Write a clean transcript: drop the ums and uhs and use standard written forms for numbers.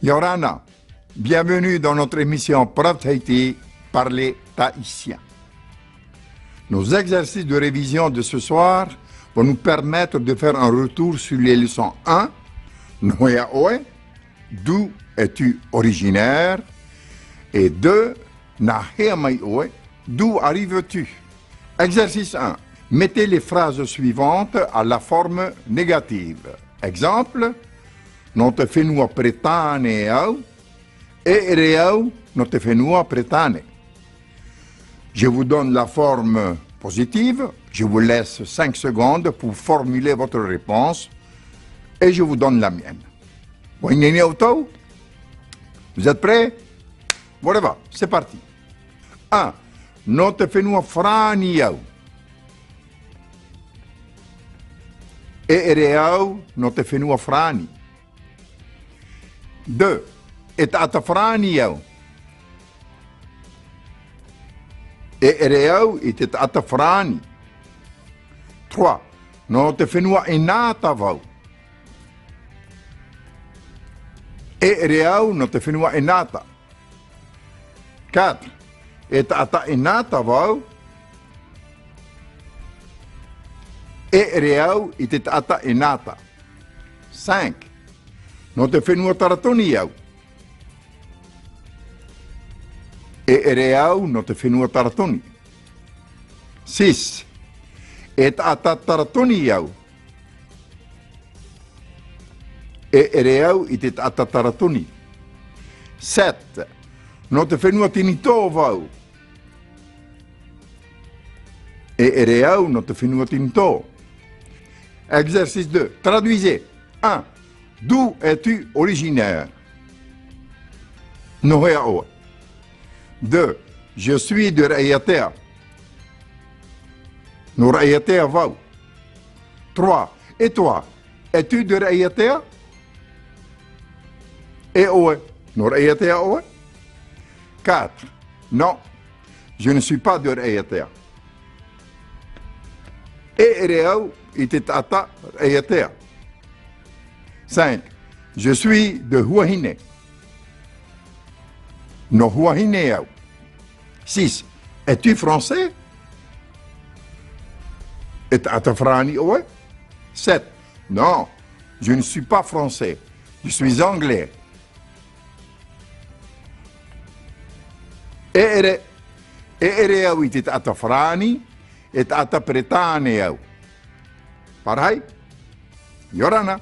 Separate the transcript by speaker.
Speaker 1: Yorana, bienvenue dans notre émission Prof Tahiti, parler tahitien. Nos exercices de révision de ce soir vont nous permettre de faire un retour sur les leçons 1, Noya Oe, d'où es-tu originaire, et 2, Nahemai Oe, d'où arrives-tu. Exercice 1. Mettez les phrases suivantes à la forme négative. Exemple, non te whenua pretane au, e ere au, non te whenua pretane. Je vous donne la forme positive, je vous laisse 5 secondes pour formuler votre réponse et je vous donne la mienne. Vous êtes prêts? Voilà, c'est parti. 1. Non te whenua frani au. E ere au, non te whenua frani. 2. Et ata frani au. E ere au, et ata frani. 3. Non te whenua enata vau. E ere au, non te whenua enata. 4. Et ata enata vau. E ere au, et ata enata. 5. Non te whenua taratoni au. E ere au, non te whenua taratoni. 6. Et ata taratoni au. E ere au, et ata taratoni. 7. Non te whenua tinito vau. E ere au, non te whenua tinito. Exercice 2. Traduisez. 1. D'où es-tu originaire? Nohea oa. 2. Je suis de Raiatea. No Raiatea vau. 3. Et toi? Es-tu de Raiatea? Et oe? No Raiatea oe? 4. Non, je ne suis pas de Raiatea. E ereau ite ata Raiatea. 5. Je suis de Huahine. No Huahine au. 6. Es-tu français? Et atafrani oe? 7. Non, je ne suis pas français. Je suis anglais. E ere au ite atafrani et atapretane au. Parai? Yorana.